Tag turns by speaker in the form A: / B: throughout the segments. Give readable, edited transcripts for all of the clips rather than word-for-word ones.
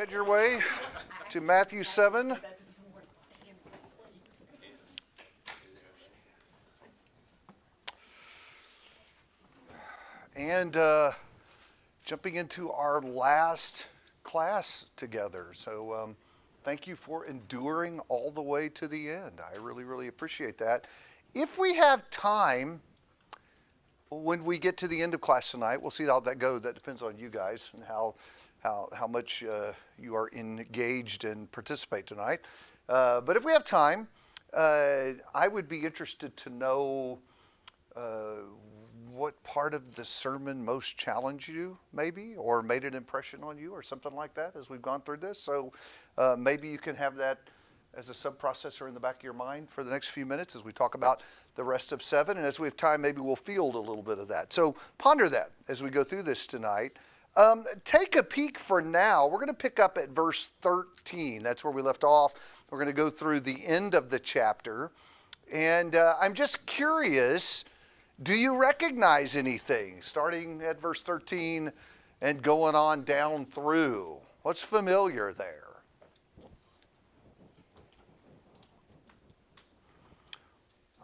A: head your way to Matthew 7. And jumping into our last class together. So thank you for enduring all the way to the end. I really, really appreciate that. If we have time, when we get to the end of class tonight, we'll see how that goes. That depends on you guys and how much you are engaged and participate tonight. But if we have time, I would be interested to know what part of the sermon most challenged you, maybe, or made an impression on you, or something like that as we've gone through this. So maybe you can have that as a sub-processor in the back of your mind for the next few minutes as we talk about the rest of 7. And as we have time, maybe we'll field a little bit of that. So ponder that as we go through this tonight. Take a peek for now. We're going to pick up at verse 13. That's where we left off. We're going to go through the end of the chapter. And I'm just curious, do you recognize anything starting at verse 13 and going on down through? What's familiar there?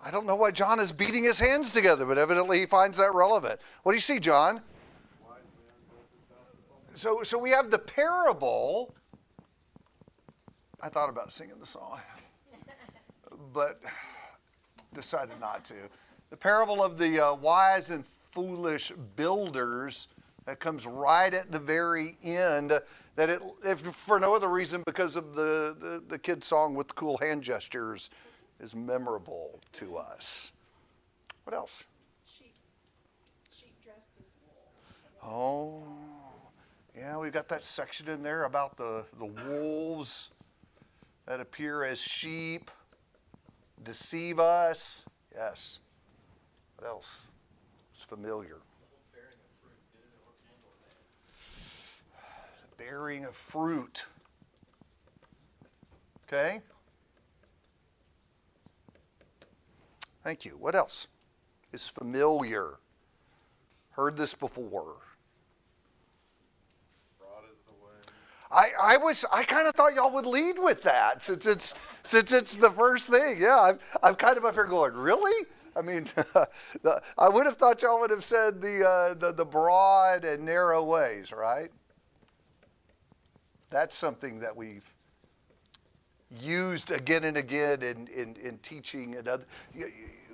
A: I don't know why John is beating his hands together, but evidently he finds that relevant. What do you see, John? So we have the parable. I thought about singing the song, but decided not to. The parable of the wise and foolish builders that comes right at the very end. That if for no other reason, because of the kid's song with the cool hand gestures, is memorable to us. What else? Sheep dressed as wolves. Oh, yeah, we've got that section in there about the wolves that appear as sheep, deceive us. Yes. What else? It's familiar. Bearing of fruit. Okay. Thank you. What else is familiar? Heard this before.
B: Broad is the way.
A: I kind of thought y'all would lead with that since it's the first thing. Yeah, I'm kind of up here going, really? I mean, I would have thought y'all would have said the broad and narrow ways, right? That's something that we've used again and again in teaching.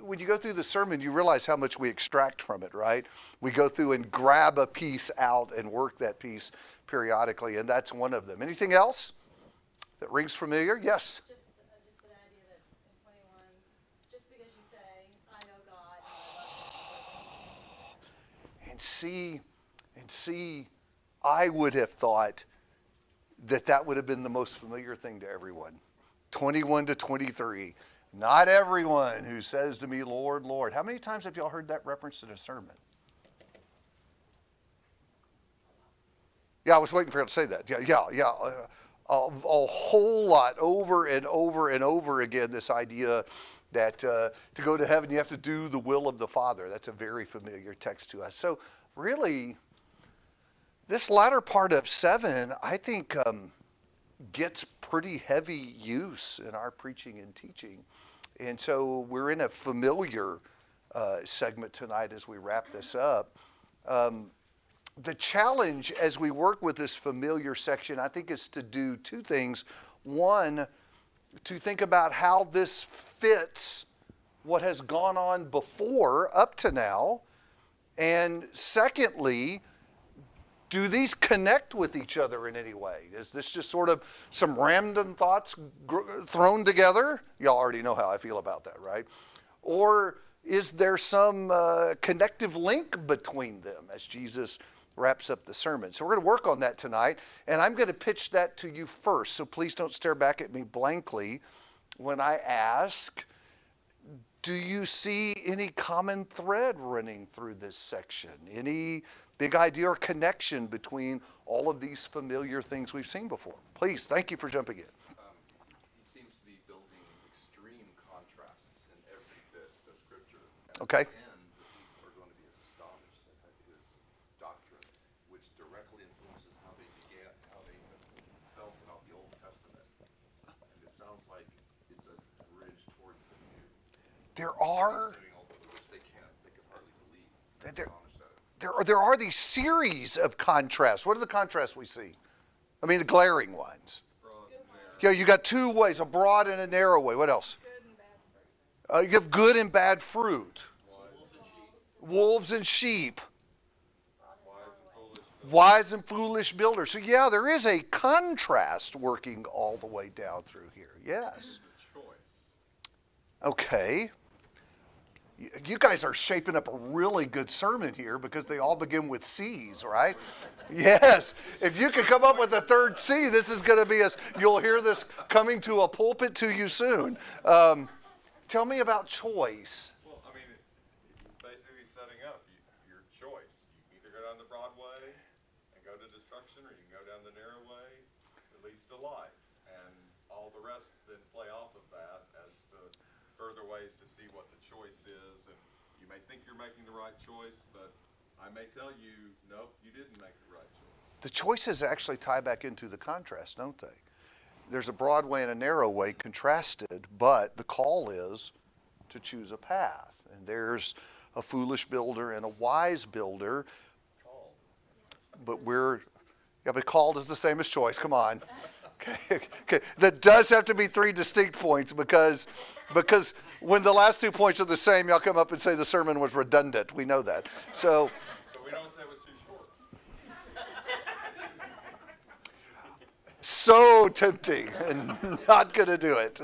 A: When you go through the sermon, you realize how much we extract from it, right? We go through and grab a piece out and work that piece periodically, and that's one of them. Anything else that rings familiar? Yes?
C: Just the idea that in 21, just because you say, I know God,
A: And see, I would have thought that would have been the most familiar thing to everyone. 21 to 23. Not everyone who says to me, Lord, Lord. How many times have y'all heard that reference in a sermon? Yeah, I was waiting for you to say that. Yeah. A whole lot over and over and over again, this idea that to go to heaven, you have to do the will of the Father. That's a very familiar text to us. So really, this latter part of 7, I think, gets pretty heavy use in our preaching and teaching. And so we're in a familiar segment tonight as we wrap this up. The challenge as we work with this familiar section, I think, is to do two things. One, to think about how this fits what has gone on before up to now. And secondly, do these connect with each other in any way? Is this just sort of some random thoughts thrown together? Y'all already know how I feel about that, right? Or is there some connective link between them as Jesus wraps up the sermon? So we're going to work on that tonight, and I'm going to pitch that to you first. So please don't stare back at me blankly when I ask, do you see any common thread running through this section? Any big idea or connection between all of these familiar things we've seen before? Please, thank you for jumping in.
B: He seems to be building extreme contrasts in every bit of Scripture.
A: Okay.
B: At the end, the people are going to be astonished at his doctrine, which directly influences how they began, how they have almost like it's a bridge towards the new.
A: There are.
B: He's doing all the, which they could hardly believe.
A: There-
B: Astonished at it.
A: There are these series of contrasts. What are the contrasts we see? I mean, the glaring ones. Yeah, you got two ways, a broad and a narrow way. What else?
C: Good and bad fruit.
A: You have good and bad fruit. Wolves and sheep. Wise and foolish builders. So yeah, there is a contrast working all the way down through here. Yes. Okay. You guys are shaping up a really good sermon here because they all begin with C's, right? Yes. If you can come up with a third C, this is going to be you'll hear this coming to a pulpit to you soon. Tell me about choice.
D: Well, I mean, he's basically setting up your choice. You can either go down the broad way and go to destruction, or you can go down the narrow way that leads to life. And all the rest then play off of that as to further ways to see what the choice is. And you may think you're making the right choice, but I may tell you, nope, you didn't make the right choice.
A: The choices actually tie back into the contrast, don't they? There's a broad way and a narrow way contrasted, but the call is to choose a path. And there's a foolish builder and a wise builder. But but called is the same as choice. Come on. Okay. That does have to be three distinct points because when the last 2 points are the same, y'all come up and say the sermon was redundant. We know that. So.
D: But we don't say it was too short.
A: So tempting and not going to do it.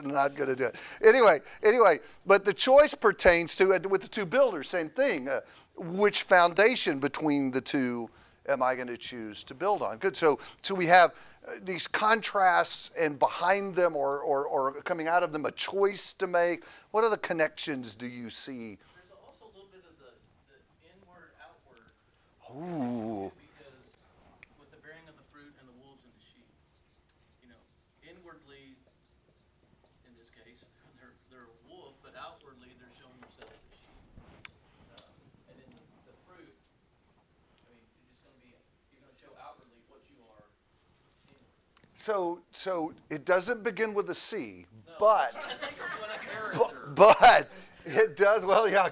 A: Anyway, but the choice pertains to, with the two builders, same thing. Which foundation between the two am I going to choose to build on? Good. So we have these contrasts, and behind them or coming out of them a choice to make. What other connections do you see?
E: There's also a little bit of the inward, outward.
A: Ooh.
E: Because with the bearing of the fruit and the wolves and the sheep, inwardly, in this case, they're a wolf, but outwardly they're showing themselves as sheep. And then the fruit, I mean, you're going to show outwardly what you are inwardly.
A: So it doesn't begin with a C,
E: No,
A: but.
E: I think you're doing a character.
A: But it does,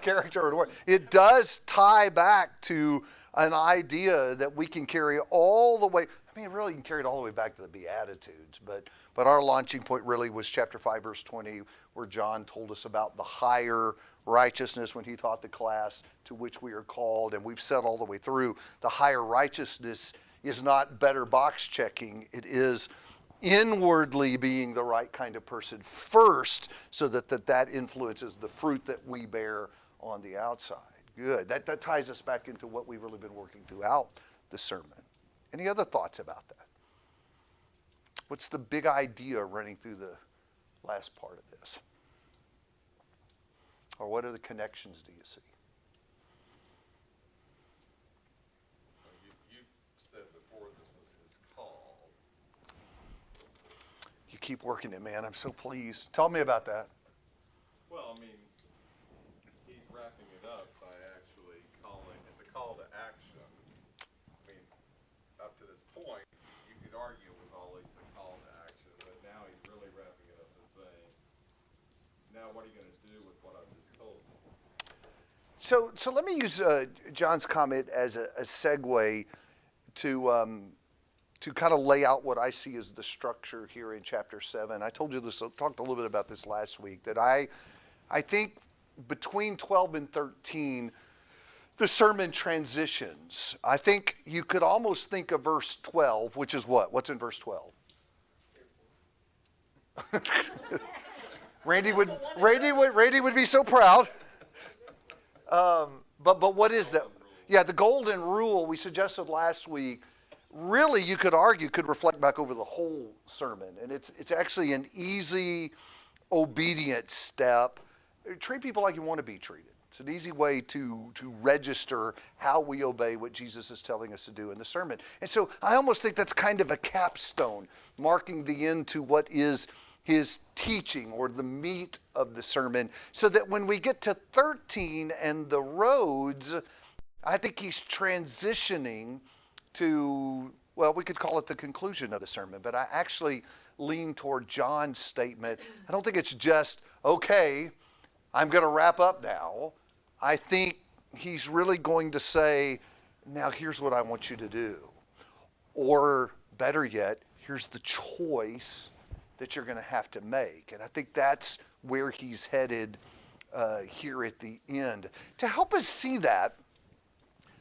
A: character would work. It does tie back to an idea that we can carry all the way. I mean, really, you can carry it all the way back to the Beatitudes. But our launching point really was chapter 5, verse 20, where John told us about the higher righteousness when he taught the class to which we are called. And we've said all the way through, the higher righteousness is not better box checking. It is inwardly being the right kind of person first, so that influences the fruit that we bear on the outside. Good. That ties us back into what we've really been working throughout the sermon. Any other thoughts about that? What's the big idea running through the last part of this? Or what other connections do you see?
D: You said before this was his call.
A: You keep working it, man. I'm so pleased. Tell me about that.
D: Well, I mean, he's wrapping it up by actually calling, it's a call to action. I mean, up to this point, you could argue it was always a call to action, but now he's really wrapping it up and saying, now what are you going to do with what I've just told you?
A: So let me use John's comment as a segue to kind of lay out what I see as the structure here in chapter 7. I told you this, I talked a little bit about this last week, that I think between 12 and 13, the sermon transitions. I think you could almost think of verse 12, which is what? What's in verse 12? Randy would be so proud. But what is that? Yeah, the golden rule we suggested last week, really you could argue could reflect back over the whole sermon. And it's actually an easy, obedient step. Treat people like you want to be treated. It's an easy way to register how we obey what Jesus is telling us to do in the sermon. And so I almost think that's kind of a capstone, marking the end to what is his teaching or the meat of the sermon, so that when we get to 13 and the roads, I think he's transitioning to well, we could call it the conclusion of the sermon, but I actually lean toward John's statement. I don't think it's just, okay, I'm going to wrap up now. I think he's really going to say, now here's what I want you to do. Or better yet, here's the choice that you're going to have to make. And I think that's where he's headed here at the end. To help us see that,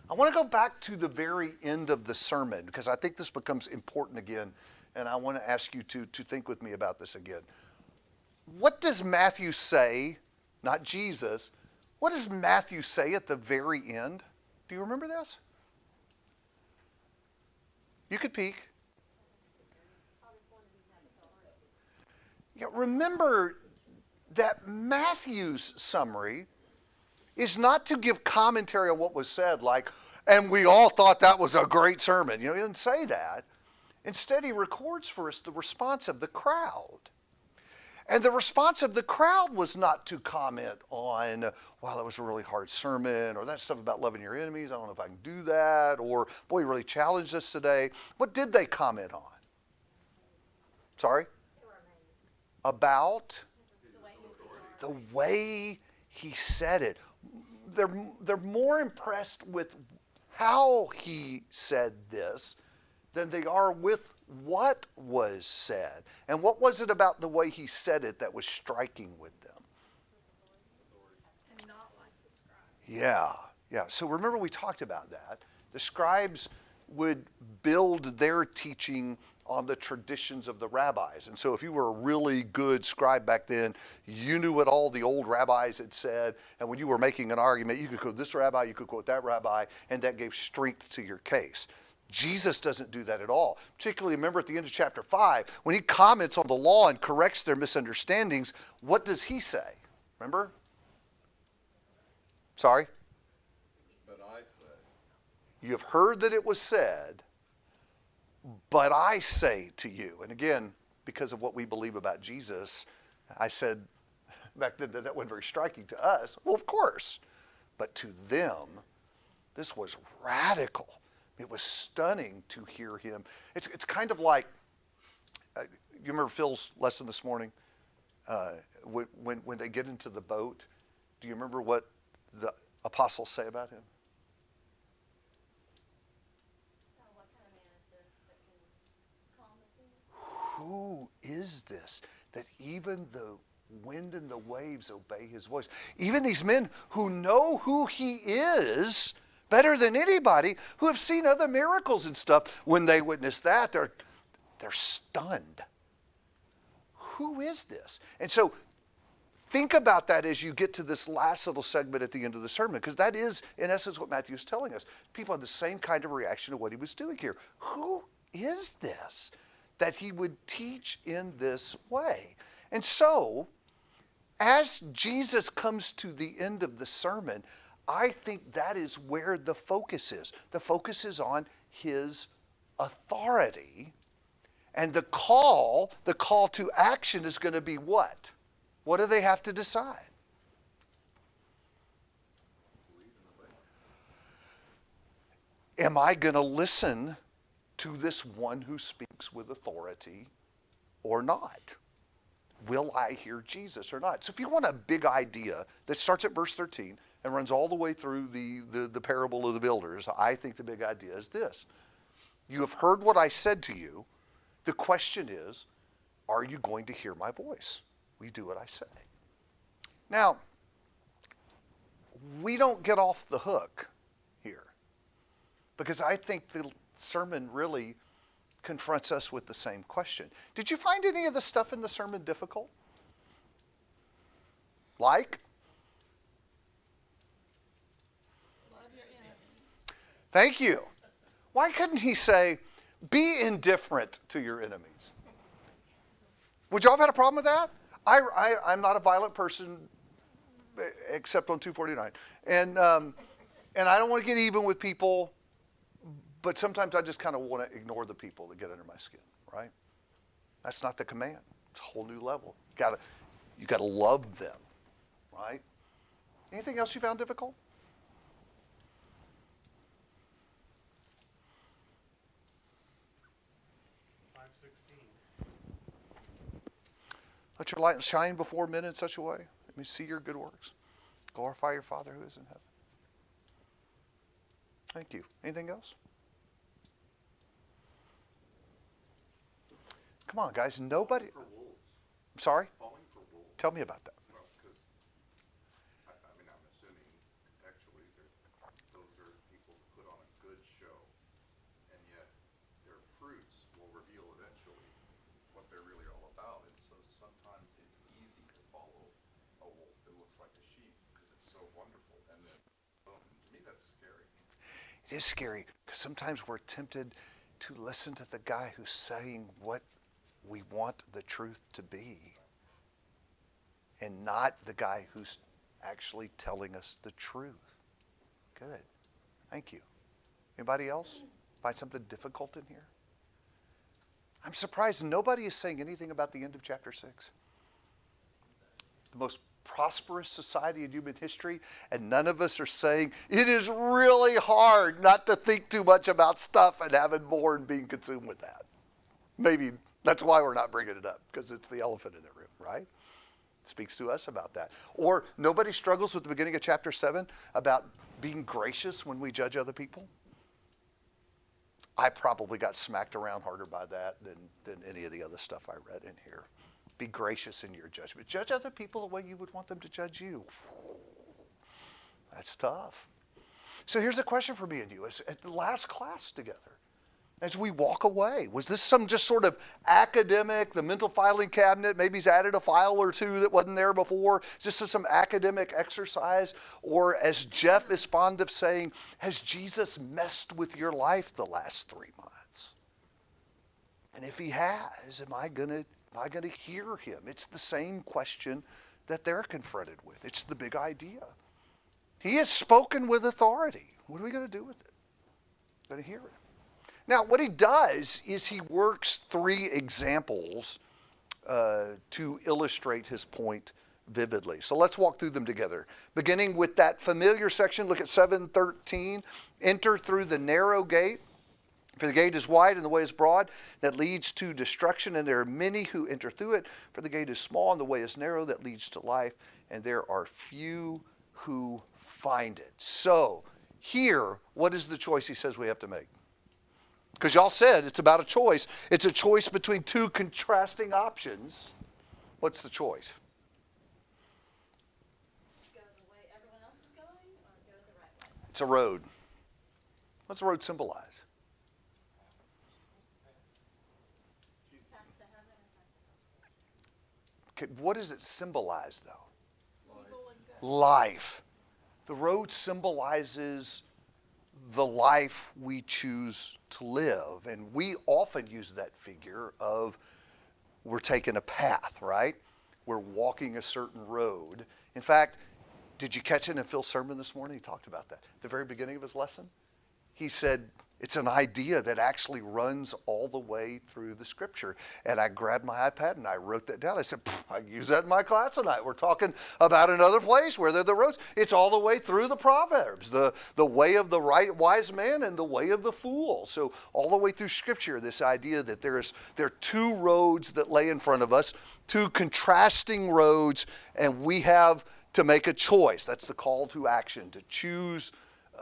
A: I want to go back to the very end of the sermon, because I think this becomes important again, and I want to ask you to think with me about this again. What does Matthew say, not Jesus, what does Matthew say at the very end? Do you remember this? You could peek. Yeah, remember that Matthew's summary is not to give commentary on what was said, like, and we all thought that was a great sermon. You know, he didn't say that. Instead, he records for us the response of the crowd. And the response of the crowd was not to comment on, wow, that was a really hard sermon, or that stuff about loving your enemies, I don't know if I can do that, or, boy, you really challenged us today. What did they comment on? Sorry? About the way he said it. They're more impressed with how he said this than they are with what was said. And what was it about the way he said it that was striking with them?
C: And not like the scribe.
A: Yeah. So remember we talked about that. The scribes would build their teaching on the traditions of the rabbis. And so if you were a really good scribe back then, you knew what all the old rabbis had said. And when you were making an argument, you could quote this rabbi, you could quote that rabbi, and that gave strength to your case. Jesus doesn't do that at all. Particularly, remember at the end of chapter 5, when he comments on the law and corrects their misunderstandings, what does he say? Remember? Sorry?
B: But I say.
A: You have heard that it was said, but I say to you. And again, because of what we believe about Jesus, I said back then that wasn't very striking to us. Well, of course. But to them, this was radical. It was stunning to hear him. It's kind of like, you remember Phil's lesson this morning? When they get into the boat, do you remember what the apostles say about him?
C: What kind of man is this that can calm the seas?
A: Who is this that even the wind and the waves obey his voice? Even these men who know who he is better than anybody, who have seen other miracles and stuff, when they witness that, they're stunned. Who is this? And so think about that as you get to this last little segment at the end of the sermon, because that is, in essence, what Matthew is telling us. People had the same kind of reaction to what he was doing here. Who is this that he would teach in this way? And so, as Jesus comes to the end of the sermon, I think that is where the focus is. The focus is on his authority. And the call to action is going to be what? What do they have to decide? Am I going to listen to this one who speaks with authority or not? Will I hear Jesus or not? So if you want a big idea that starts at verse 13 and runs all the way through the parable of the builders, I think the big idea is this. You have heard what I said to you. The question is, are you going to hear my voice? Will you do what I say? Now, we don't get off the hook here, because I think the sermon really confronts us with the same question. Did you find any of the stuff in the sermon difficult? Like?
C: Love your enemies.
A: Thank you. Why couldn't he say, be indifferent to your enemies? Would y'all have had a problem with that? I'm not a violent person, except on 249. And I don't want to get even with people, but sometimes I just kind of want to ignore the people that get under my skin, right? That's not the command. It's a whole new level. You gotta love them, right? Anything else you found difficult? Let your light shine before men in such a way. Let me see your good works. Glorify your Father who is in heaven. Thank you. Anything else? Come on, guys. Nobody.
B: For wolves,
A: I'm sorry?
B: falling for wolves.
A: Tell me about that.
B: Well, because, I mean, I'm assuming contextually that those are people who put on a good show, and yet their fruits will reveal eventually what they're really all about. And so sometimes it's easy to follow a wolf that looks like a sheep because it's so wonderful. And then, to me, that's scary.
A: It is scary because sometimes we're tempted to listen to the guy who's saying what we want the truth to be and not the guy who's actually telling us the truth. Good. Thank you. Anybody else find something difficult in here? I'm surprised nobody is saying anything about the end of chapter 6. The most prosperous society in human history, and none of us are saying it is really hard not to think too much about stuff and having more and being consumed with that. Maybe that's why we're not bringing it up, because it's the elephant in the room, right? It speaks to us about that. Or nobody struggles with the beginning of chapter 7 about being gracious when we judge other people. I probably got smacked around harder by that than any of the other stuff I read in here. Be gracious in your judgment. Judge other people the way you would want them to judge you. That's tough. So here's a question for me and you. At the last class together, as we walk away, was this some just sort of academic, the mental filing cabinet, maybe he's added a file or two that wasn't there before? Is this some academic exercise? Or as Jeff is fond of saying, has Jesus messed with your life the last 3 months? And if he has, am I going to hear him? It's the same question that they're confronted with. It's the big idea. He has spoken with authority. What are we going to do with it? Going to hear it. Now, what he does is he works 3 examples to illustrate his point vividly. So let's walk through them together. Beginning with that familiar section, look at 7:13. Enter through the narrow gate. For the gate is wide and the way is broad that leads to destruction, and there are many who enter through it. For the gate is small and the way is narrow that leads to life, and there are few who find it. So here, what is the choice he says we have to make? Because y'all said it's about a choice. It's a choice between 2 contrasting options. What's the choice?
C: Go the way everyone else is going, or go the right way?
A: It's a road. What's the road symbolize?
C: Path to heaven or path to hell?
A: Okay, what does it symbolize, though?
C: Evil and good.
A: Life. The road symbolizes the life we choose to live. And we often use that figure of we're taking a path, right? We're walking a certain road. In fact, did you catch it in Phil's sermon this morning? He talked about that. At the very beginning of his lesson, he said it's an idea that actually runs all the way through the scripture. And I grabbed my iPad and I wrote that down. I said, I use that in my class tonight. We're talking about another place where there are the roads. It's all the way through the Proverbs, the way of the wise man and the way of the fool. So all the way through scripture, this idea that there are 2 roads that lay in front of us, 2 contrasting roads, and we have to make a choice. That's the call to action, to choose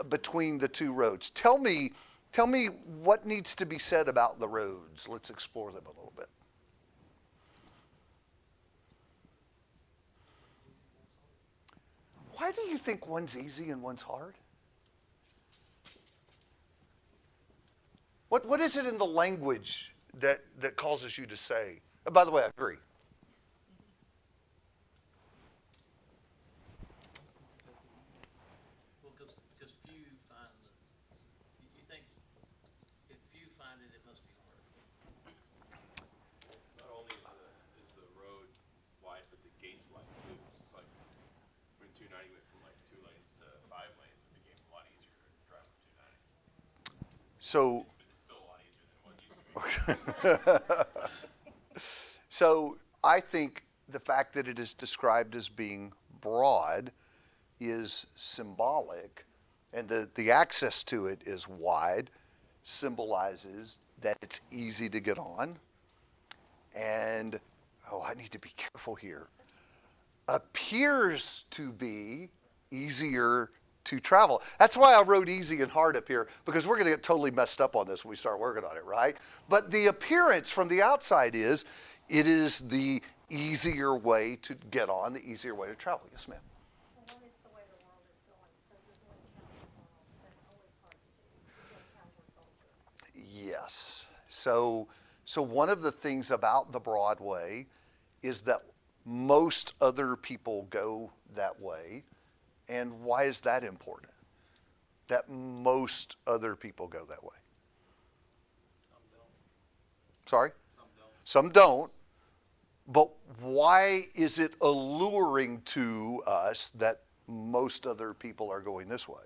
A: between the 2 roads. Tell me what needs to be said about the roads. Let's explore them a little bit. Why do you think one's easy and one's hard? What is it in the language that causes you to say? Oh, by the way, I agree.
E: Well, because few find you think if few find it, it must be hard.
D: Not only is the road wide, but the gate's wide too. It's like when 290 went from like 2 lanes to 5 lanes, it became a lot easier to drive on 290.
A: So
D: But it's still a lot easier than what used to be.
A: So I think the fact that it is described as being broad is symbolic, and the access to it is wide, symbolizes that it's easy to get on. And oh, I need to be careful here, appears to be easier to travel. That's why I wrote easy and hard up here, because we're going to get totally messed up on this when we start working on it, right? But the appearance from the outside is, it is the easier way to get on, the easier way to travel. Yes, ma'am.
F: Well, one is the way the world is going, so you're going counter the world. That's always hard to do. You're going counterculture.
A: Yes. So one of the things about the Broadway is that most other people go that way. And why is that important? That most other people go that way.
E: Some don't.
A: Sorry?
E: Some don't.
A: Some don't. But why is it alluring to us that most other people are going this way?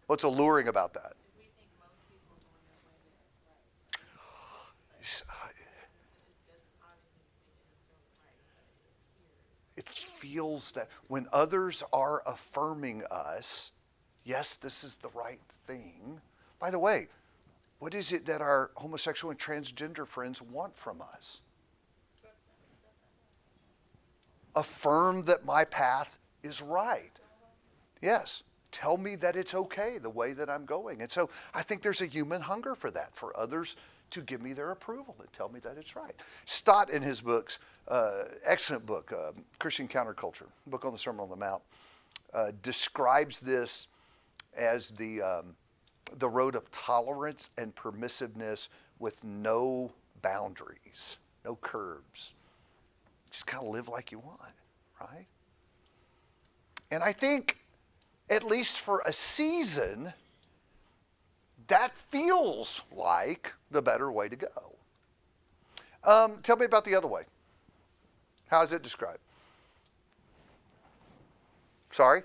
A: What's alluring about that?
C: If we think most people are going that way, then it's right. It doesn't obviously make it necessarily right, but it appears.
A: It feels that when others are affirming us, yes, this is the right thing. By the way, what is it that our homosexual and transgender friends want from us? Affirm that my path is right. Yes. Tell me that it's okay the way that I'm going. And so I think there's a human hunger for that, for others to give me their approval and tell me that it's right. Stott, in his books, excellent book, Christian Counterculture, book on the Sermon on the Mount, describes this as the road of tolerance and permissiveness with no boundaries, no curbs. Just kind of live like you want, right? And I think, at least for a season, that feels like the better way to go. Tell me about the other way. How is it described? Sorry?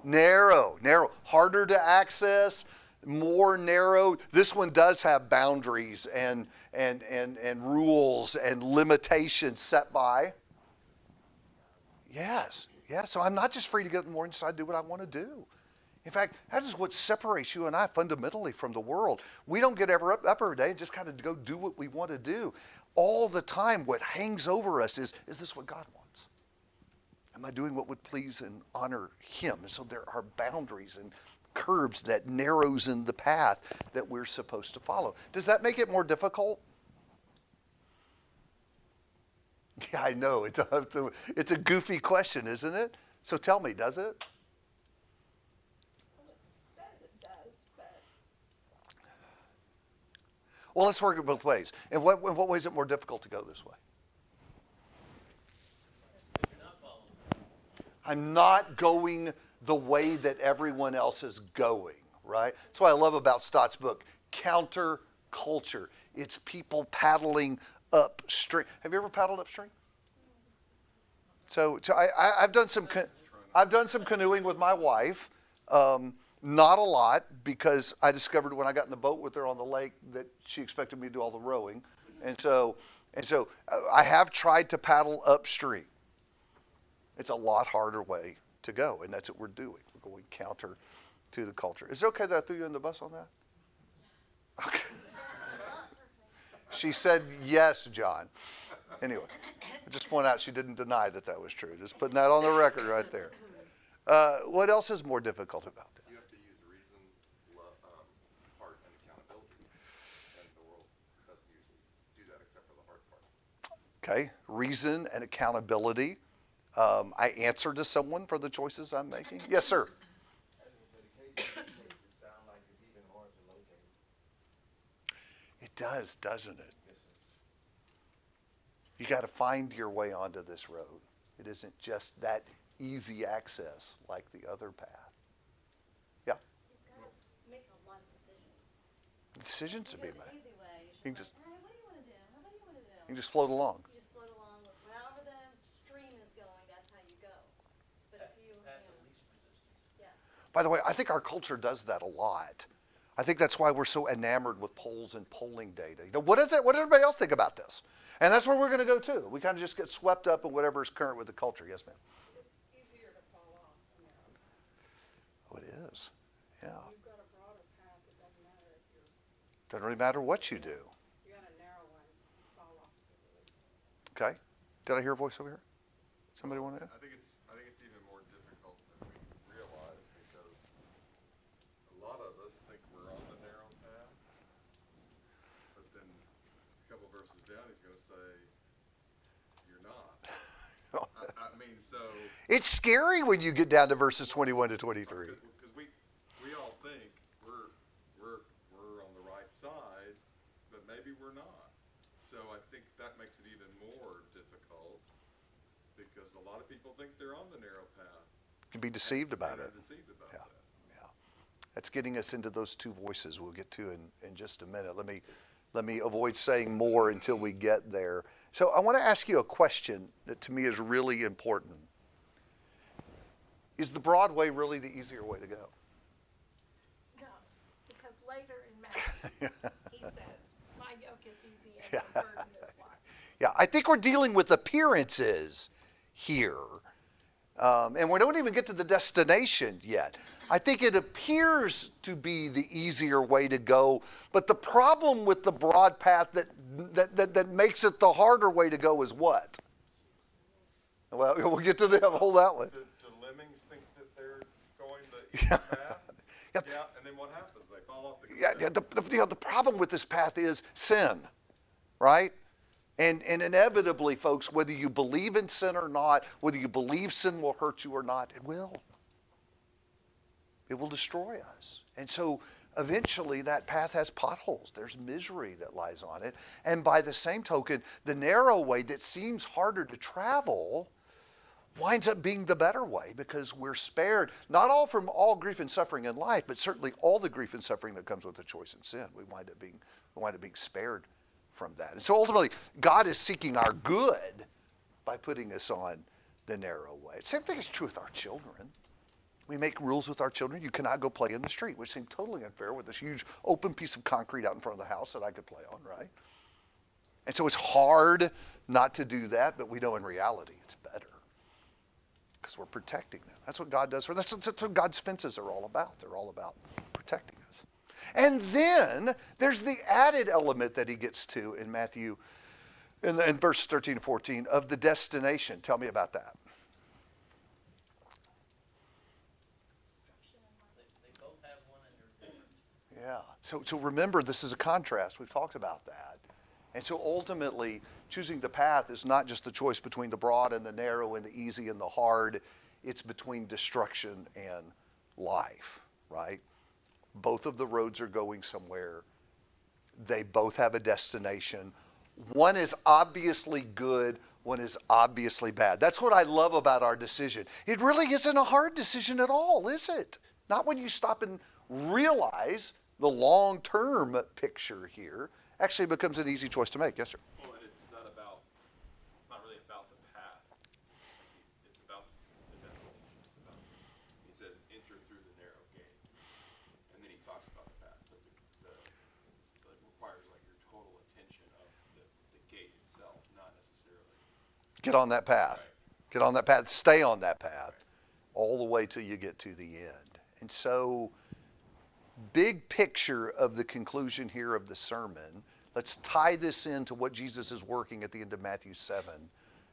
A: Narrow. Harder to access, more narrow. This one does have boundaries and rules and limitations set by. Yes. So I'm not just free to get more inside, do what I want to do. In fact, that is what separates you and I fundamentally from the world. We don't get up every day and just kind of go do what we want to do. All the time, what hangs over us is this what God wants? Am I doing what would please and honor Him? And so there are boundaries and curbs that narrows in the path that we're supposed to follow. Does that make it more difficult? Yeah, I know. It's a goofy question, isn't it? So tell me, does it?
F: Well, it says it does, but
A: Well, let's work it both ways. In what way is it more difficult to go this way?
E: If you're not following.
A: I'm not going the way that everyone else is going, right? That's what I love about Stott's book, Counterculture. It's people paddling upstream. Have you ever paddled upstream? So I've done some canoeing with my wife. Not a lot, because I discovered when I got in the boat with her on the lake that she expected me to do all the rowing, and so I have tried to paddle upstream. It's a lot harder way to go, and that's what we're doing. We're going counter to the culture. Is it okay that I threw you in the bus on that? Okay. She said yes, John. Anyway, I just point out she didn't deny that was true. Just putting that on the record right there. What else is more difficult about that?
B: You have to use reason, heart, and accountability. And the world doesn't usually do that except for the hard part.
A: Okay, reason and accountability. I answer to someone for the choices I'm making. Yes, sir.
G: As you said, occasionally it makes it sound like it's even hard to locate.
A: It does, doesn't it?
G: Yes, sir.
A: You got to find your way onto this road. It isn't just that easy access like the other path. Yeah,
C: You've got to make a lot of decisions.
A: decisions to
C: You
A: be
C: go the
A: made.
C: easy way,
A: You
C: it's
A: can
C: just like, hey, what do you want to do? How about you want to do?
A: You can just float along.
C: You just float along with wherever the stream is going, that's how you go. But if you,
E: At the least resistance.
C: yeah.
A: By the way, I think our culture does that a lot. I think that's why we're so enamored with polls and polling data. You know, what is it? What does everybody else think about this? And that's where we're going to go too. We kind of just get swept up in whatever is current with the culture. Yes, ma'am.
F: it's easier to fall off a narrow path.
A: Oh, it is. Yeah.
F: You've got a broader path, it doesn't matter if you're,
A: Doesn't really matter what you do.
F: you got a narrow one, you fall off.
A: Okay. Did I hear a voice over here? Somebody want to add?
D: I think it's even more difficult than we realize because a lot of us think we're on the narrow path, but then a couple verses down, he's going to say, "You're not." I mean, so
A: It's scary when you get down to verses 21 to 23.
D: because we all think we're on the right side, but maybe we're not. So I think that makes it even more difficult because a lot of people think they're on the narrow path.
A: You can be deceived about
D: and
A: it.
D: they're deceived about
A: Yeah.
D: that.
A: Yeah. That's getting us into those two voices we'll get to in just a minute. Let me avoid saying more until we get there. So I want to ask you a question that to me is really important. Is the broad way really the easier way to go?
F: No, because later in Matthew, he says, my yoke is easy and
A: Yeah.
F: my burden is light.
A: Yeah, I think we're dealing with appearances here. And we don't even get to the destination yet. I think it appears to be the easier way to go, but the problem with the broad path that makes it the harder way to go is what? Well, we'll get to them. Hold that one.
D: Do lemmings think that they're going the easy path?
A: Yeah.
D: Yeah, and then what happens? They fall off the
A: Yeah,
D: cliff.
A: the problem with this path is sin, right? And inevitably, folks, whether you believe in sin or not, whether you believe sin will hurt you or not, it will. It will destroy us. And so eventually that path has potholes. There's misery that lies on it. And by the same token, the narrow way that seems harder to travel winds up being the better way because we're spared, not all from all grief and suffering in life, but certainly all the grief and suffering that comes with the choice in sin. We wind up being spared from that. And so ultimately, God is seeking our good by putting us on the narrow way. Same thing is true with our children. We make rules with our children. You cannot go play in the street, which seemed totally unfair with this huge open piece of concrete out in front of the house that I could play on, right? And so it's hard not to do that, but we know in reality it's better because we're protecting them. That's what God does for us. That's what God's fences are all about. They're all about protecting us. And then there's the added element that he gets to in Matthew, in verse 13 and 14, of the destination. Tell me about that.
E: They both have one and they're different.
A: Yeah. So remember, this is a contrast. We've talked about that. And so ultimately, choosing the path is not just the choice between the broad and the narrow and the easy and the hard. It's between destruction and life, right? Both of the roads are going somewhere. They both have a destination. One is obviously good. One is obviously bad. That's what I love about our decision. It really isn't a hard decision at all, is it? Not when you stop and realize the long-term picture here. Actually becomes an easy choice to make. Yes, sir.
H: Well, and it's not really about the path. It's about the destination. He says, enter through the narrow gate. And then he talks about the path. But it requires like your total attention of the gate itself, not necessarily.
A: Get on that path. Get on that path. Stay on that path all the way till you get to the end. And so, big picture of the conclusion here of the sermon. Let's tie this into what Jesus is working at the end of Matthew 7.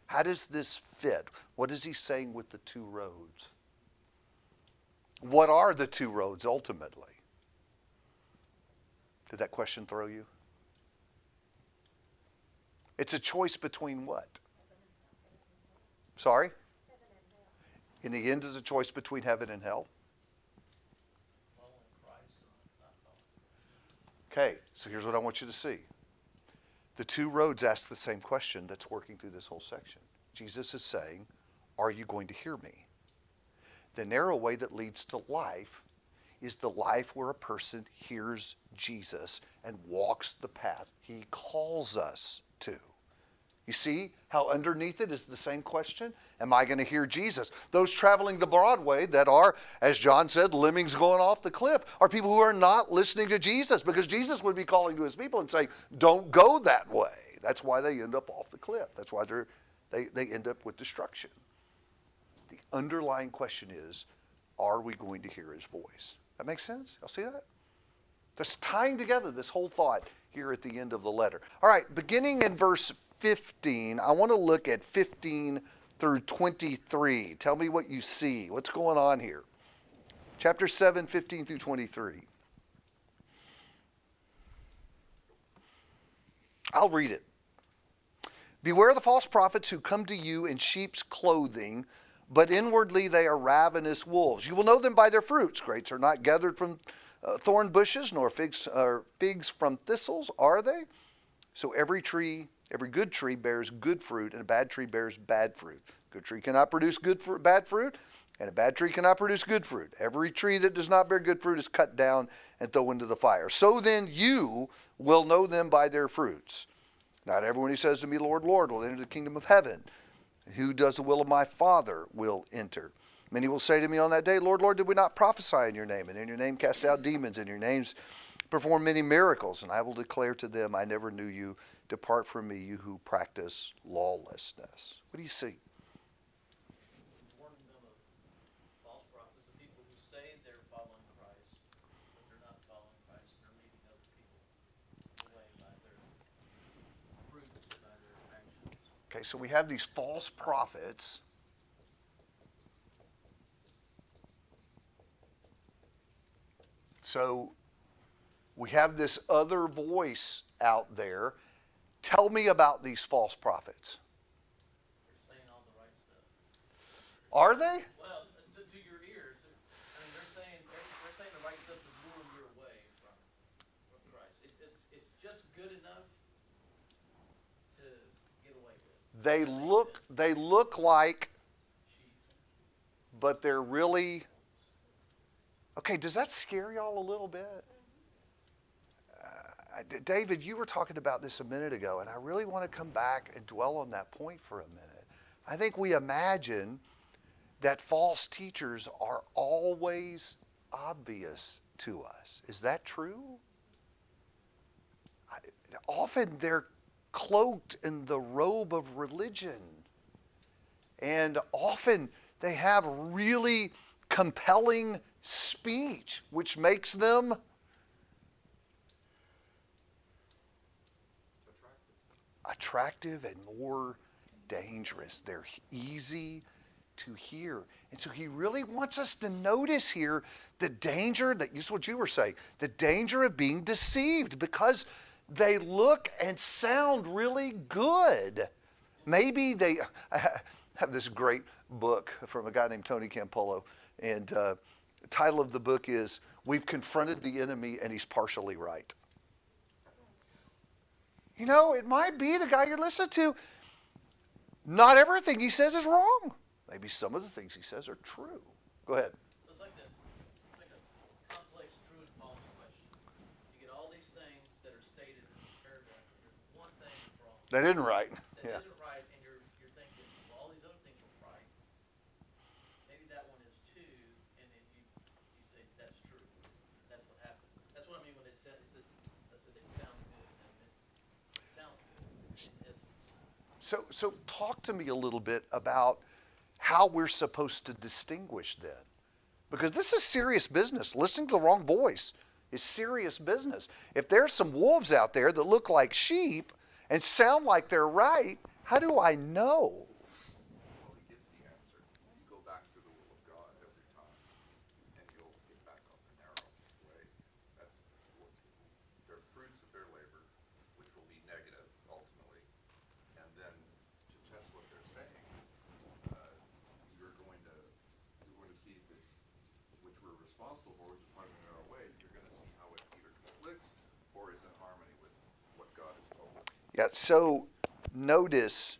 A: How does this fit? What is he saying with the two roads? What are the two roads ultimately? Did that question throw you? It's a choice between what? Sorry? In the end, is a choice between heaven and hell. Okay, so here's what I want you to see. The two roads ask the same question that's working through this whole section. Jesus is saying, are you going to hear me? The narrow way that leads to life is the life where a person hears Jesus and walks the path he calls us to. You see how underneath it is the same question? Am I going to hear Jesus? Those traveling the broad way that are, as John said, lemmings going off the cliff, are people who are not listening to Jesus because Jesus would be calling to his people and saying, don't go that way. That's why they end up off the cliff. That's why they end up with destruction. The underlying question is, are we going to hear his voice? That makes sense? Y'all see that? That's tying together this whole thought here at the end of the letter. All right, beginning in verse 15, I want to look at 15 through 23. Tell me what you see. What's going on here? Chapter 7, 15 through 23. I'll read it. Beware the false prophets who come to you in sheep's clothing, but inwardly they are ravenous wolves. You will know them by their fruits. Grapes are not gathered from thorn bushes, nor figs from thistles, are they? So every good tree bears good fruit, and a bad tree bears bad fruit. Good tree cannot produce bad fruit, and a bad tree cannot produce good fruit. Every tree that does not bear good fruit is cut down and thrown into the fire. So then you will know them by their fruits. Not everyone who says to me, Lord, Lord, will enter the kingdom of heaven. Who does the will of my Father will enter. Many will say to me on that day, Lord, Lord, did we not prophesy in your name? And in your name cast out demons, in your names perform many miracles. And I will declare to them, I never knew you. Depart from me, you who practice lawlessness. What do you see?
E: Warning them of false prophets, of people who say they're following Christ, but they're not following Christ, and they're leading other people away by their fruits, by their actions.
A: Okay, so we have these false prophets. So we have this other voice out there. Tell me about these false prophets.
E: They're saying all the right stuff.
A: Are they?
E: Well, to your ears, I mean, they're saying the right stuff is luring you away from Christ. It's just good enough to get away with.
A: They look like,
E: Sheep.
A: but they're really. Okay, does that scare y'all a little bit? David, you were talking about this a minute ago, and I really want to come back and dwell on that point for a minute. I think we imagine that false teachers are always obvious to us. Is that true? Often they're cloaked in the robe of religion, and often they have really compelling speech, which makes them attractive and more dangerous. They're easy to hear. And so he really wants us to notice here the danger, this is what you were saying, the danger of being deceived, because they look and sound really good. Maybe I have this great book from a guy named Tony Campolo, and the title of the book is We've Confronted the Enemy and He's Partially Right. You know, it might be the guy you're listening to. Not everything he says is wrong. Maybe some of the things he says are true. Go ahead.
E: So it's like a complex true and false question. You get all these things that are stated in this paragraph, but there's one thing that's wrong.
A: That isn't right.
E: That
A: Yeah.
E: isn't right, and you're thinking, well, all these other things are right. Maybe that one is too, and then you say that's true. That's what happened. That's what I mean when it says they sound good. And it sounds good in essence.
A: So talk to me a little bit about how we're supposed to distinguish then. Because this is serious business. Listening to the wrong voice is serious business. If there's some wolves out there that look like sheep and sound like they're right, how do I know?
B: Well, he gives the answer. You go back to the will of God every time, and you'll get back on the narrow way. That's what their fruits of their labor, which will be negative ultimately. And then to test what they're saying, you're going to see that which we're responsible for, which is part of the narrow way. You're going to see how it either conflicts or is in harmony with what God has told us.
A: Yeah, so notice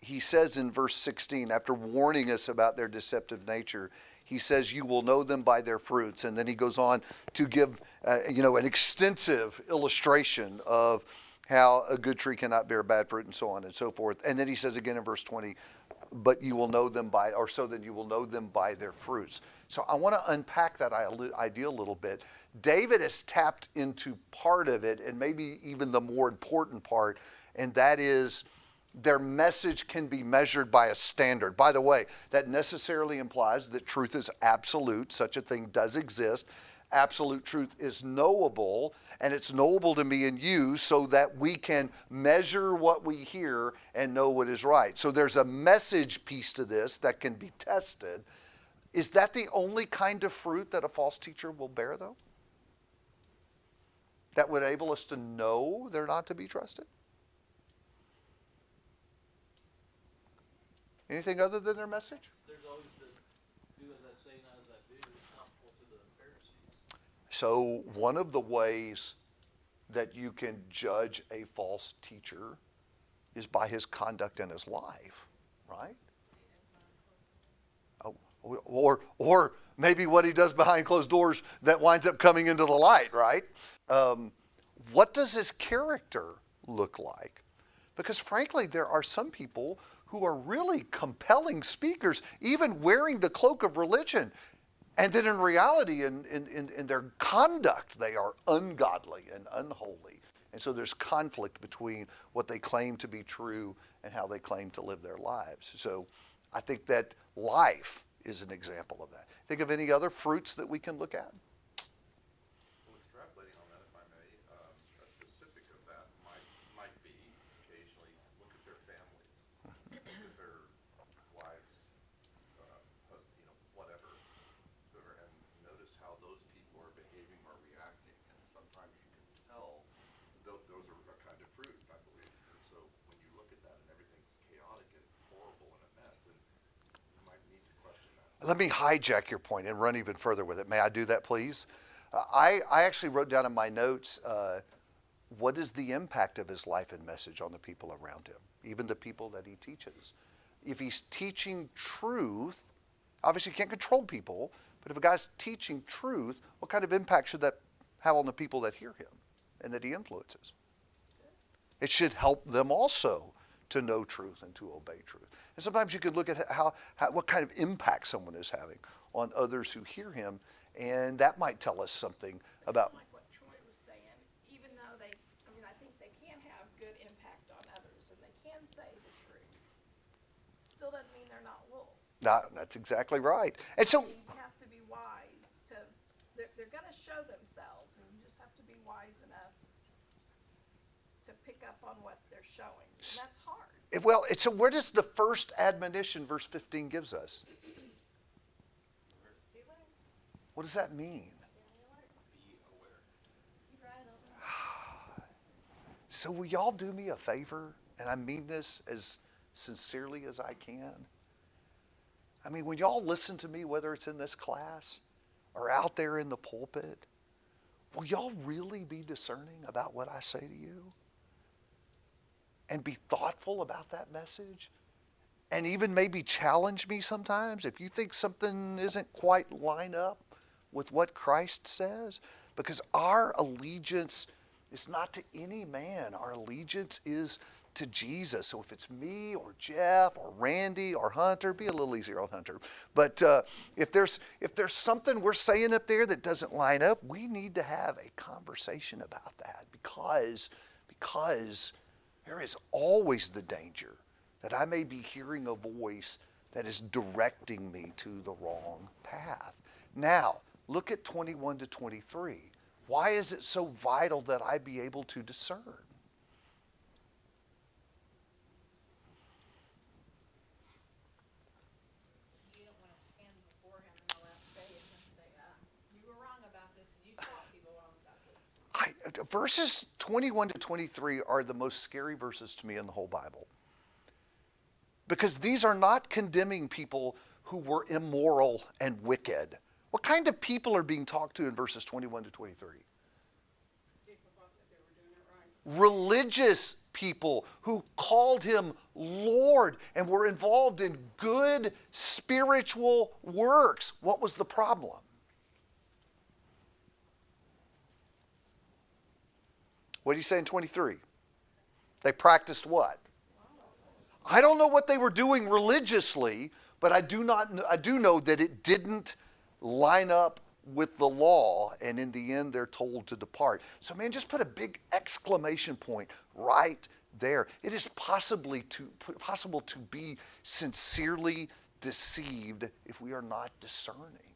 A: he says in verse 16, after warning us about their deceptive nature, he says, you will know them by their fruits. And then he goes on to give, an extensive illustration of how a good tree cannot bear bad fruit and so on and so forth. And then he says again in verse 20, but you will know them so that you will know them by their fruits. So I want to unpack that idea a little bit. David has tapped into part of it, and maybe even the more important part, and that is their message can be measured by a standard. By the way, that necessarily implies that truth is absolute. Such a thing does exist. absolute truth is knowable, and it's knowable to me and you so that we can measure what we hear and know what is right. So there's a message piece to this that can be tested. Is that the only kind of fruit that a false teacher will bear, though? That would enable us to know they're not to be trusted? Anything other than their message?
E: There's always the do as I say, not as I do, helpful to the Pharisees.
A: So one of the ways that you can judge a false teacher is by his conduct in his life, right? Oh, or maybe what he does behind closed doors that winds up coming into the light, right? What does his character look like? Because frankly, there are some people who are really compelling speakers, even wearing the cloak of religion. And then in reality, in their conduct, they are ungodly and unholy. And so there's conflict between what they claim to be true and how they claim to live their lives. So I think that life is an example of that. Think of any other fruits that we can look at?
B: Well, extrapolating on that, if I may, a specific of that might be occasionally look at their families, look at their wives, husband, whatever, and notice how those people are behaving or reacting. And sometimes you can tell those are a kind of fruit, I believe. And so when you look at that and everything's chaotic and horrible and a mess, then you might need to question that.
A: Let me hijack your point and run even further with it. May I do that, please? I actually wrote down in my notes, what is the impact of his life and message on the people around him, even the people that he teaches? If he's teaching truth, obviously you can't control people, but if a guy's teaching truth, what kind of impact should that have on the people that hear him and that he influences? It should help them also to know truth and to obey truth. And sometimes you can look at what kind of impact someone is having on others who hear him, and that might tell us something about.
F: Like what Troy was saying, even though I think they can have good impact on others and they can say the truth, still doesn't mean they're not wolves.
A: That's exactly right. And so,
F: You have to be wise they're going to show themselves, and you just have to be wise enough to pick up on what they're showing. And that's hard.
A: well, so where does the first admonition, verse 15, gives us? What does that mean?
H: Be aware.
A: So will y'all do me a favor? And I mean this as sincerely as I can. I mean, when y'all listen to me, whether it's in this class or out there in the pulpit, will y'all really be discerning about what I say to you? And be thoughtful about that message? And even maybe challenge me sometimes if you think something isn't quite line up with what Christ says? Because our allegiance is not to any man. Our allegiance is to Jesus. So if it's me or Jeff or Randy or Hunter, be a little easier on Hunter. But if there's something we're saying up there that doesn't line up, we need to have a conversation about that because there is always the danger that I may be hearing a voice that is directing me to the wrong path. Now, look at 21 to 23. Why is it so vital that I be able to discern?
C: You don't want to stand before him in the last day and him say, you were wrong about this, and you taught people wrong about this.
A: Verses 21 to 23 are the most scary verses to me in the whole Bible. Because these are not condemning people who were immoral and wicked. What kind of people are being talked to in verses 21 to 23?
C: People thought that they were doing it right.
A: Religious people who called him Lord and were involved in good spiritual works. What was the problem? What do you say in 23? They practiced what? I don't know what they were doing religiously, but I do know that it didn't line up with the law, and in the end they're told to depart. So man, just put a big exclamation point right there. It is possible to be sincerely deceived if we are not discerning.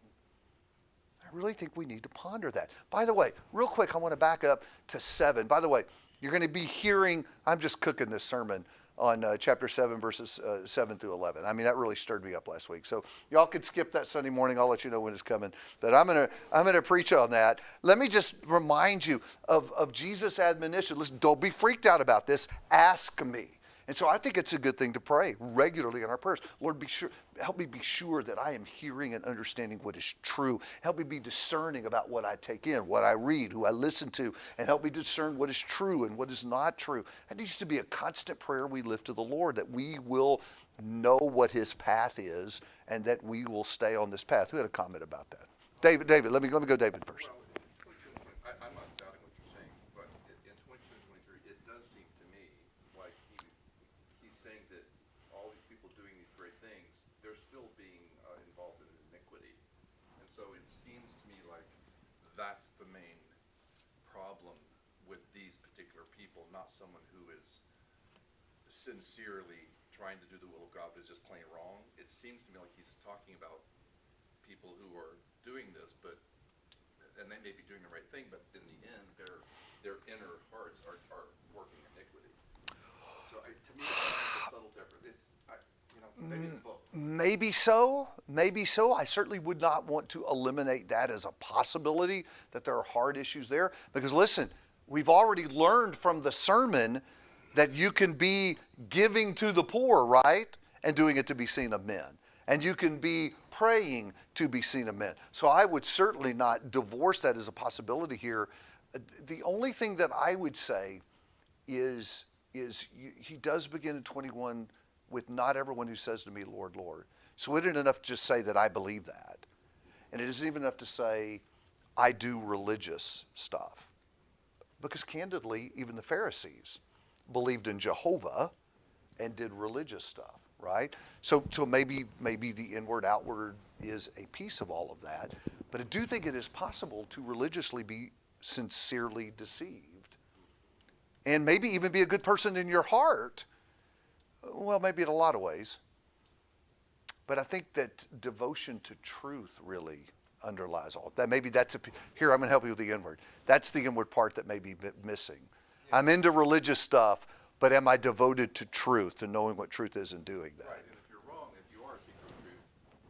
A: I really think we need to ponder that. By the way, real quick, I want to back up to 7. By the way, you're going to be hearing, I'm just cooking this sermon on chapter 7, verses 7 through 11. I mean, that really stirred me up last week. So y'all could skip that Sunday morning. I'll let you know when it's coming. But I'm gonna preach on that. Let me just remind you of Jesus' admonition. Listen, don't be freaked out about this. Ask me. And so I think it's a good thing to pray regularly in our prayers. Lord, help me be sure that I am hearing and understanding what is true. Help me be discerning about what I take in, what I read, who I listen to, and help me discern what is true and what is not true. That needs to be a constant prayer we lift to the Lord, that we will know what his path is and that we will stay on this path. Who had a comment about that? David, let me go David first.
B: Well, in 2022, I'm not doubting what you're saying, but in 22 and 23, it does seem to me like he's saying that all these people doing these great things, they're still being involved in iniquity. And so it seems to me like that's the main problem with these particular people, not someone who is sincerely trying to do the will of God but is just plain wrong. It seems to me like he's talking about people who are doing this, and they may be doing the right thing, but in the end, their inner hearts are working iniquity. So to me, it's a subtle difference. Maybe it's both.
A: Maybe so. I certainly would not want to eliminate that as a possibility, that there are hard issues there. Because listen, we've already learned from the sermon that you can be giving to the poor, right? And doing it to be seen of men. And you can be praying to be seen of men. So I would certainly not divorce that as a possibility here. The only thing that I would say is he does begin in 21 with not everyone who says to me, Lord, Lord. So it isn't enough to just say that I believe that. And it isn't even enough to say I do religious stuff. Because candidly, even the Pharisees believed in Jehovah and did religious stuff, right? So maybe the inward outward is a piece of all of that. But I do think it is possible to religiously be sincerely deceived. And maybe even be a good person in your heart. Well, maybe in a lot of ways. But I think that devotion to truth really underlies all that. Maybe here, I'm going to help you with the inward. That's the inward part that may be missing. I'm into religious stuff, but am I devoted to truth, to knowing what truth is and doing that?
B: Right, and if you're wrong, if you are seeking truth,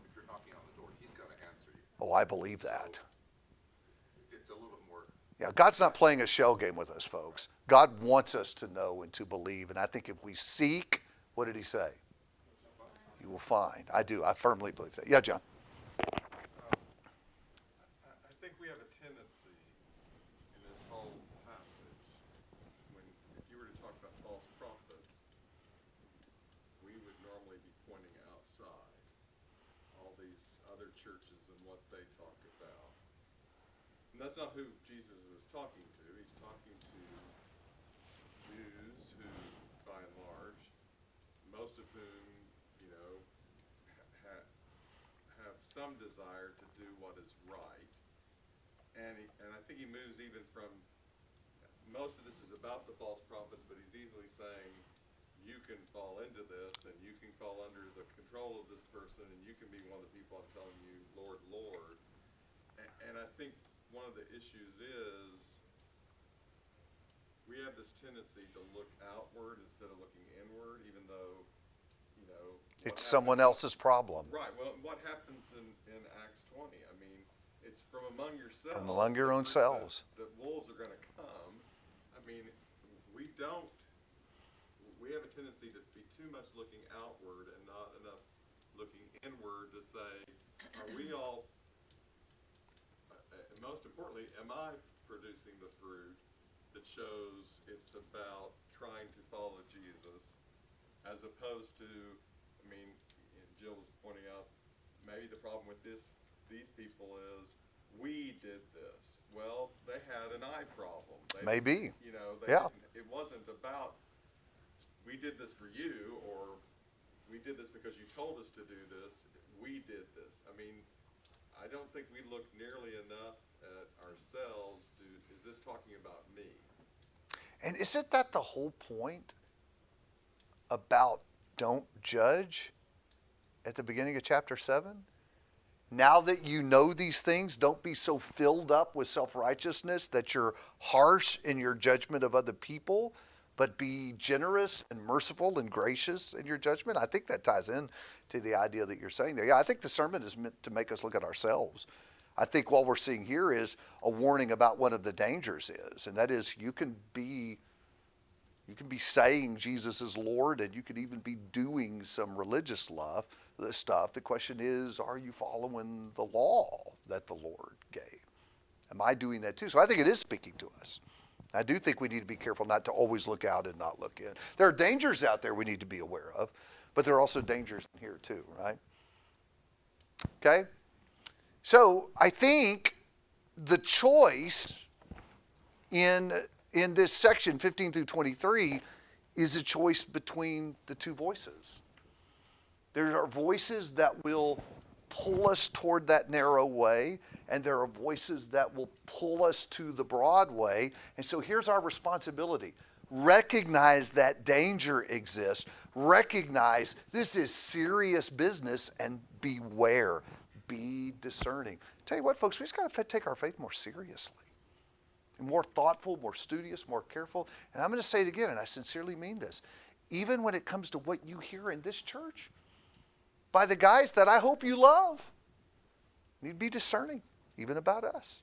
B: if you're knocking on the door, he's going to answer you.
A: Oh, I believe that.
B: So it's a little bit more.
A: Yeah, God's not playing a shell game with us, folks. God wants us to know and to believe. And I think if we seek, what did he say? You will find. I do. I firmly believe that. Yeah, John.
D: I think we have a tendency in this whole passage, if you were to talk about false prophets, we would normally be pointing outside all these other churches and what they talk about. And that's not who Jesus is talking to. He's talking to Jews who, by and large, most of whom, have some desire to do what is right. And I think he moves even from, most of this is about the false prophets, but he's easily saying, you can fall into this, and you can fall under the control of this person, and you can be one of the people I'm telling you, Lord, Lord. And I think one of the issues is, we have this tendency to look outward instead of looking inward, even though,
A: It's someone else's problem.
D: Right. Well, what happens in Acts 20? I mean, it's from among yourselves.
A: From among your own selves.
D: That wolves are going to come. I mean, we have a tendency to be too much looking outward and not enough looking inward to say, are we all, and most importantly, am I producing the fruit that shows it's about trying to follow Jesus, as opposed to, Jill was pointing out, maybe the problem with these people is, we did this. Well, they had an eye problem.
A: Maybe.
D: It wasn't about, we did this for you, or we did this because you told us to do this. We did this. I don't think we look nearly enough at ourselves is this talking about me?
A: And isn't that the whole point about don't judge at the beginning of chapter 7? Now that you know these things, don't be so filled up with self-righteousness that you're harsh in your judgment of other people, but be generous and merciful and gracious in your judgment. I think that ties in to the idea that you're saying there. Yeah, I think the sermon is meant to make us look at ourselves. I think what we're seeing here is a warning about one of the dangers is, and that is you can be saying Jesus is Lord, and you can even be doing some religious stuff. The question is, are you following the law that the Lord gave? Am I doing that too? So I think it is speaking to us. I do think we need to be careful not to always look out and not look in. There are dangers out there we need to be aware of, but there are also dangers in here too, right? Okay? So I think the choice in this section, 15 through 23, is a choice between the two voices. There are voices that will pull us toward that narrow way, and there are voices that will pull us to the broad way. And so here's our responsibility. Recognize that danger exists. Recognize this is serious business, and beware. Be discerning. Tell you what, folks, we just got to take our faith more seriously. More thoughtful, more studious, more careful. And I'm going to say it again, and I sincerely mean this. Even when it comes to what you hear in this church, by the guys that I hope you love, you need to be discerning, even about us,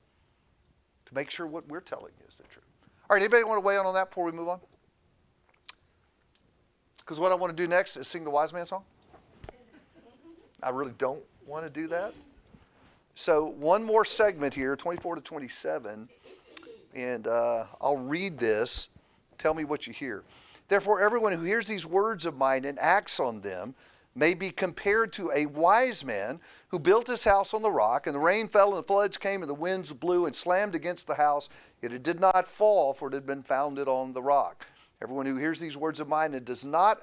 A: to make sure what we're telling you is the truth. All right, anybody want to weigh in on that before we move on? Because what I want to do next is sing the Wise Man song. I really don't want to do that. So one more segment here, 24 to 27, and I'll read this. Tell me what you hear. Therefore, everyone who hears these words of mine and acts on them may be compared to a wise man who built his house on the rock, and the rain fell, and the floods came, and the winds blew and slammed against the house, yet it did not fall, for it had been founded on the rock. Everyone who hears these words of mine and does not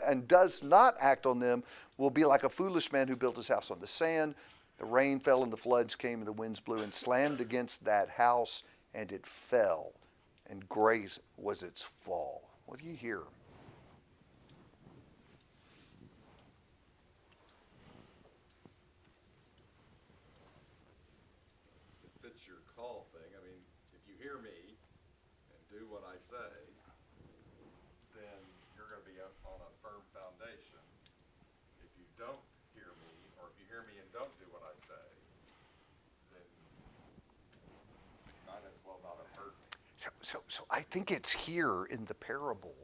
A: act on them will be like a foolish man who built his house on the sand. The rain fell, and the floods came, and the winds blew and slammed against that house, and it fell, and great was its fall. What do you hear?
D: Fits your call thing. I mean, if you hear me and do what I say, then you're going to be on a firm foundation. If you don't hear me, or if you hear me and don't do what I say, then you might as well not have heard me.
A: So I think it's here in the parable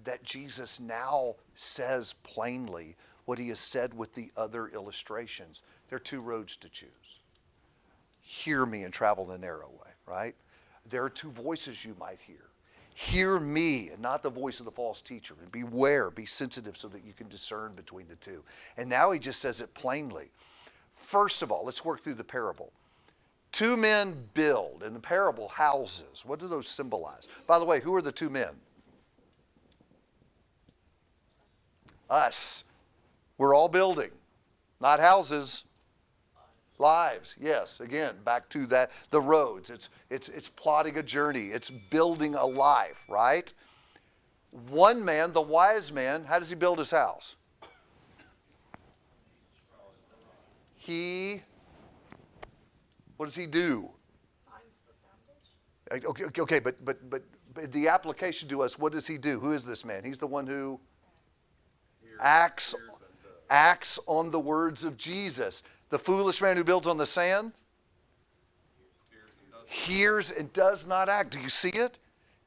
A: that Jesus now says plainly what he has said with the other illustrations. There are two roads to choose. Hear me and travel the narrow way, right? There are two voices you might hear. Hear me and not the voice of the false teacher. And beware, be sensitive so that you can discern between the two. And now he just says it plainly. First of all, let's work through the parable. Two men build, in the parable, houses. What do those symbolize? By the way, who are the two men? Us. We're all building, not houses. Lives, yes. Again, back to that, the roads. It's plotting a journey. It's building a life, right? One man, the wise man, how does he build his house? What does he do?
F: Finds the foundation.
A: Okay, but the application to us, what does he do? Who is this man? He's the one who acts on the words of Jesus. The foolish man who builds on the sand hears and does not act. Do you see it?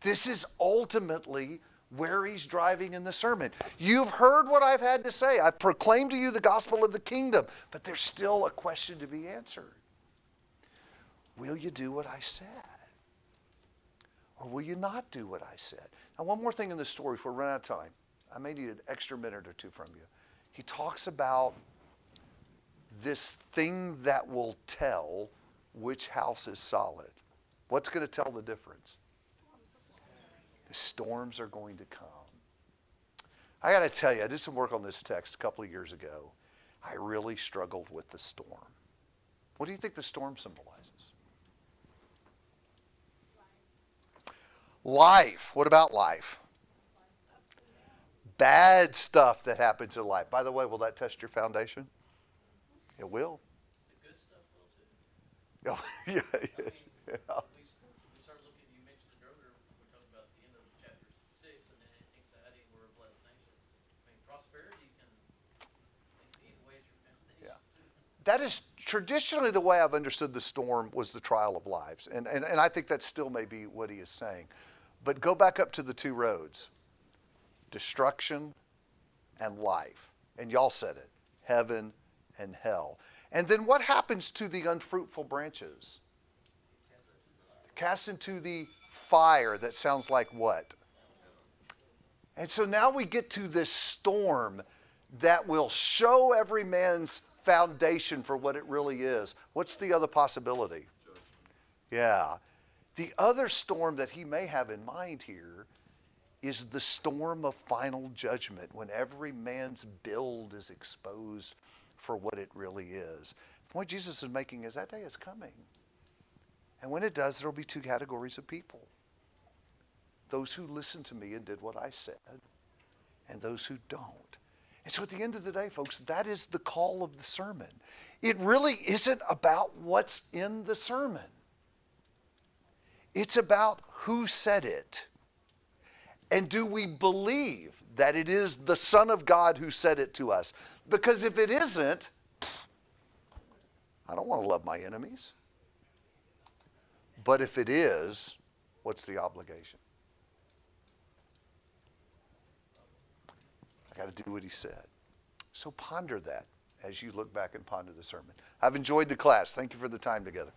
A: This is ultimately where he's driving in the sermon. You've heard what I've had to say. I proclaim to you the gospel of the kingdom, but there's still a question to be answered. Will you do what I said? Or will you not do what I said? Now, one more thing in this story before we run out of time. I may need an extra minute or two from you. He talks about this thing that will tell which house is solid. What's going to tell the difference? The storms are going to come. I got to tell you, I did some work on this text a couple of years ago. I really struggled with the storm. What do you think the storm symbolizes? Life. What about life? Bad stuff that happens in life. By the way, will that test your foundation? It will. Yeah, yeah, yeah.
E: We start looking, you mentioned it earlier, we talked about the end of chapter 6 and then anxiety, we're a blessed nation. I mean, prosperity can eat away at your foundation.
A: Yeah. That is traditionally the way I've understood the storm was the trial of lives. And I think that still may be what he is saying. But go back up to the two roads, destruction and life. And y'all said it, heaven and hell. And then what happens to the unfruitful branches? Cast into the fire. That sounds like what? And so now we get to this storm that will show every man's foundation for what it really is. What's the other possibility? Yeah. The other storm that he may have in mind here is the storm of final judgment, when every man's build is exposed for what it really is. The point Jesus is making is that day is coming. And when it does, there will be two categories of people. Those who listened to me and did what I said, and those who don't. And so at the end of the day, folks, that is the call of the sermon. It really isn't about what's in the sermon. It's about who said it. And do we believe that it is the Son of God who said it to us? Because if it isn't, I don't want to love my enemies. But if it is, what's the obligation? I got to do what he said. So ponder that as you look back and ponder the sermon. I've enjoyed the class. Thank you for the time together.